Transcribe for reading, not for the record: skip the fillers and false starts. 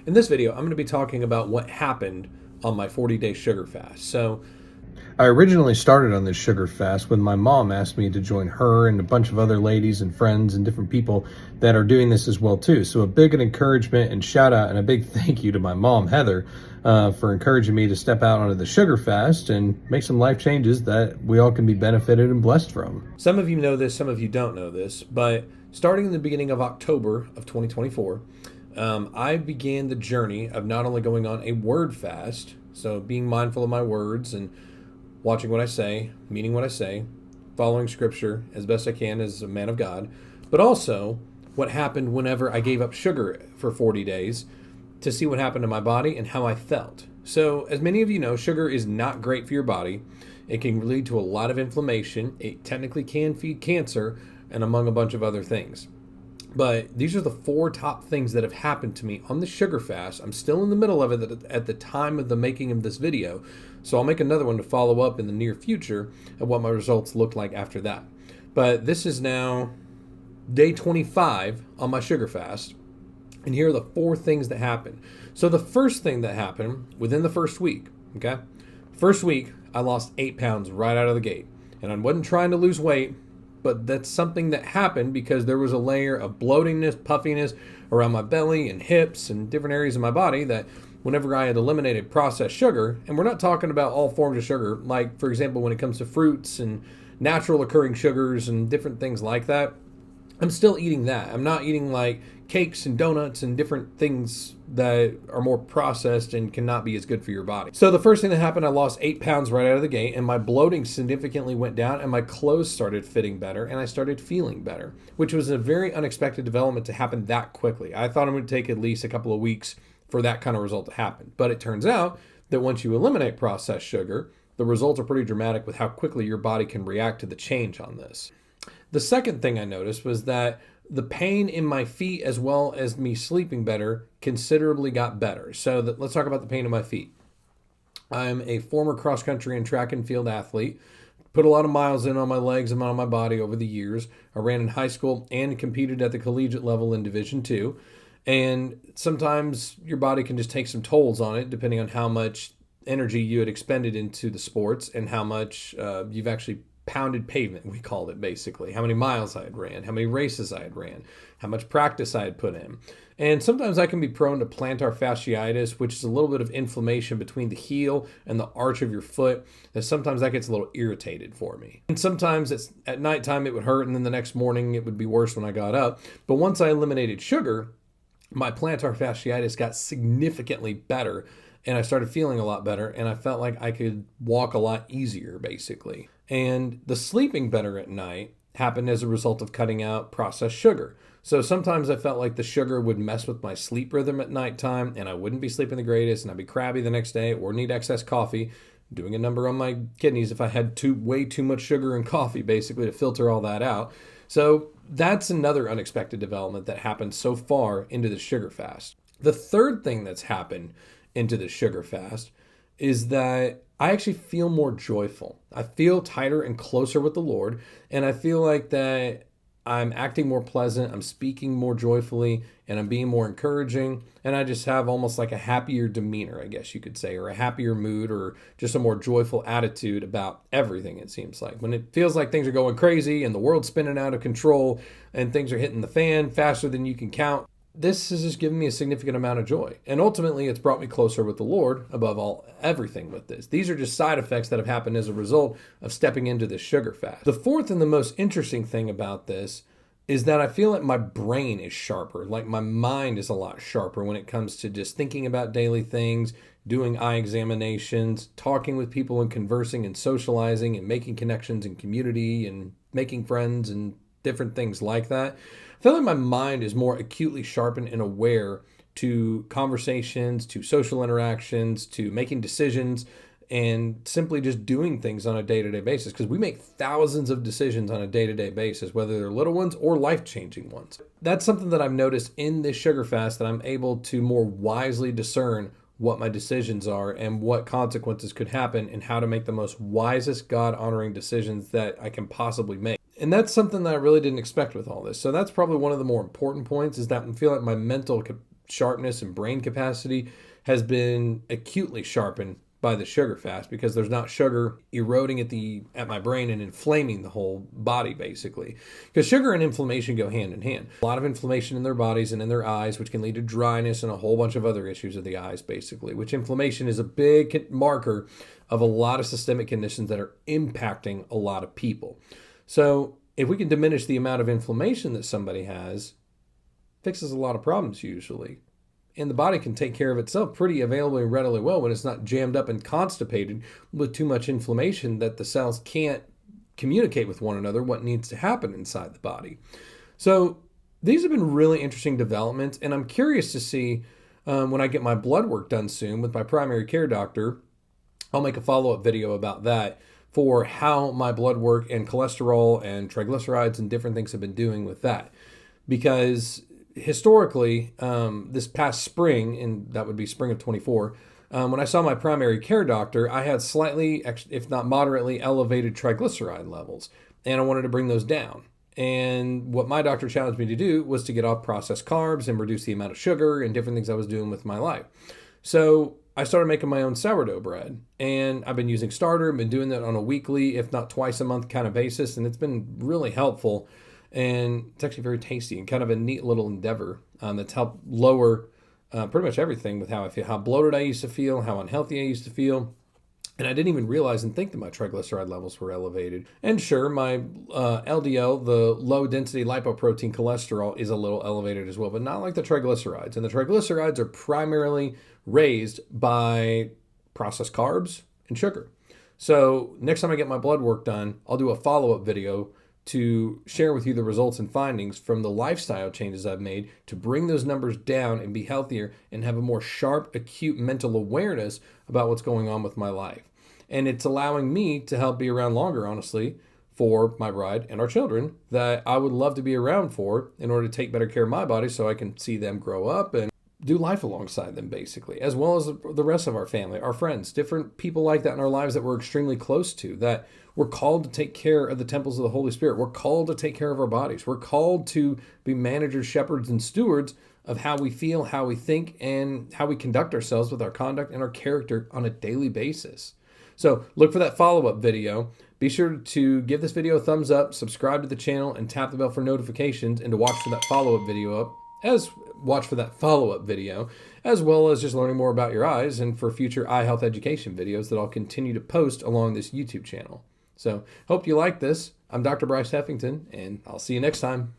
In this video, I'm going to be talking about what happened on my 40-day sugar fast. I originally started on this sugar fast when my mom asked me to join her and a bunch of other ladies and friends and different people that are doing this as well too. So a big encouragement and shout out and a big thank you to my mom, Heather, for encouraging me to step out onto the sugar fast and make some life changes that we all can be benefited and blessed from. Some of you know this, some of you don't know this, but starting in the beginning of October of 2024, I began the journey of not only going on a word fast, so being mindful of my words and watching what I say, meaning what I say, following scripture as best I can as a man of God, but also what happened whenever I gave up sugar for 40 days to see what happened to my body and how I felt. So, as many of you know, sugar is not great for your body. It can lead to a lot of inflammation. It technically can feed cancer and among a bunch of other things. But these are the 4 top things that have happened to me on the sugar fast. I'm still in the middle of it at the time of the making of this video. So I'll make another one to follow up in the near future of what my results look like after that. But this is now day 25 on my sugar fast. And here are the 4 things that happened. So the first thing that happened within the first week, okay? First week, I lost 8 pounds right out of the gate. And I wasn't trying to lose weight, but that's something that happened because there was a layer of bloatingness, puffiness around my belly and hips and different areas of my body that whenever I had eliminated processed sugar, and we're not talking about all forms of sugar, like for example, when it comes to fruits and natural occurring sugars and different things like that, I'm still eating that. I'm not eating like cakes and donuts and different things that are more processed and cannot be as good for your body. So the first thing that happened, I lost 8 pounds right out of the gate, and my bloating significantly went down, and my clothes started fitting better, and I started feeling better, which was a very unexpected development to happen that quickly. I thought it would take at least a couple of weeks for that kind of result to happen. But it turns out that once you eliminate processed sugar, the results are pretty dramatic with how quickly your body can react to the change on this. The second thing I noticed was that the pain in my feet as well as me sleeping better considerably got better. So let's talk about the pain in my feet. I'm a former cross-country and track and field athlete. Put a lot of miles in on my legs and on my body over the years. I ran in high school and competed at the collegiate level in Division II. And sometimes your body can just take some tolls on it depending on how much energy you had expended into the sports and how much you've actually pounded pavement, we called it basically. How many miles I had ran, how many races I had ran, how much practice I had put in. And sometimes I can be prone to plantar fasciitis, which is a little bit of inflammation between the heel and the arch of your foot. And sometimes that gets a little irritated for me. And sometimes it's at nighttime it would hurt, and then the next morning it would be worse when I got up. But once I eliminated sugar, my plantar fasciitis got significantly better, and I started feeling a lot better, and I felt like I could walk a lot easier, basically. And the sleeping better at night happened as a result of cutting out processed sugar. So sometimes I felt like the sugar would mess with my sleep rhythm at nighttime, and I wouldn't be sleeping the greatest, and I'd be crabby the next day or need excess coffee, doing a number on my kidneys if I had way too much sugar and coffee, basically, to filter all that out. So that's another unexpected development that happened so far into the sugar fast. The third thing that's happened into the sugar fast is that I actually feel more joyful. I feel tighter and closer with the Lord, and I feel like that I'm acting more pleasant, I'm speaking more joyfully, and I'm being more encouraging, and I just have almost like a happier demeanor, I guess you could say, or a happier mood, or just a more joyful attitude about everything, it seems like. When it feels like things are going crazy and the world's spinning out of control and things are hitting the fan faster than you can count, this has just given me a significant amount of joy. And ultimately, it's brought me closer with the Lord above everything with this. These are just side effects that have happened as a result of stepping into this sugar fast. The fourth and the most interesting thing about this is that I feel like my brain is sharper, like my mind is a lot sharper when it comes to just thinking about daily things, doing eye examinations, talking with people and conversing and socializing and making connections in community and making friends and different things like that. I feel like my mind is more acutely sharpened and aware to conversations, to social interactions, to making decisions, and simply just doing things on a day-to-day basis, because we make thousands of decisions on a day-to-day basis, whether they're little ones or life-changing ones. That's something that I've noticed in this sugar fast, that I'm able to more wisely discern what my decisions are and what consequences could happen and how to make the most wisest God-honoring decisions that I can possibly make. And that's something that I really didn't expect with all this. So that's probably one of the more important points, is that I feel like my mental sharpness and brain capacity has been acutely sharpened by the sugar fast, because there's not sugar eroding at my brain and inflaming the whole body, basically. Because sugar and inflammation go hand in hand. A lot of inflammation in their bodies and in their eyes, which can lead to dryness and a whole bunch of other issues of the eyes, basically, which inflammation is a big marker of a lot of systemic conditions that are impacting a lot of people. So if we can diminish the amount of inflammation that somebody has, fixes a lot of problems usually. And the body can take care of itself pretty availably and readily well when it's not jammed up and constipated with too much inflammation that the cells can't communicate with one another what needs to happen inside the body. So these have been really interesting developments, and I'm curious to see when I get my blood work done soon with my primary care doctor. I'll make a follow-up video about that for how my blood work and cholesterol and triglycerides and different things have been doing with that. Because historically, this past spring, and that would be spring of 24, when I saw my primary care doctor, I had slightly, if not moderately, elevated triglyceride levels, and I wanted to bring those down. And what my doctor challenged me to do was to get off processed carbs and reduce the amount of sugar and different things I was doing with my life. So I started making my own sourdough bread, and I've been using starter, been doing that on a weekly, if not twice a month kind of basis, and it's been really helpful. And it's actually very tasty and kind of a neat little endeavor that's helped lower pretty much everything with how I feel, how bloated I used to feel, how unhealthy I used to feel. And I didn't even realize and think that my triglyceride levels were elevated. And sure, my LDL, the low density lipoprotein cholesterol, is a little elevated as well, but not like the triglycerides. And the triglycerides are primarily raised by processed carbs and sugar. So next time I get my blood work done, I'll do a follow-up video to share with you the results and findings from the lifestyle changes I've made to bring those numbers down and be healthier and have a more sharp, acute mental awareness about what's going on with my life. And it's allowing me to help be around longer, honestly, for my bride and our children that I would love to be around for in order to take better care of my body so I can see them grow up and do life alongside them, basically, as well as the rest of our family, our friends, different people like that in our lives that we're extremely close to, that we're called to take care of the temples of the Holy Spirit. We're called to take care of our bodies. We're called to be managers, shepherds, and stewards of how we feel, how we think, and how we conduct ourselves with our conduct and our character on a daily basis. So look for that follow-up video. Be sure to give this video a thumbs up, subscribe to the channel, and tap the bell for notifications, and to watch for that follow-up video as well as just learning more about your eyes and for future eye health education videos that I'll continue to post along this YouTube channel. So hope you like this. I'm Dr. Bryce Heffington, and I'll see you next time.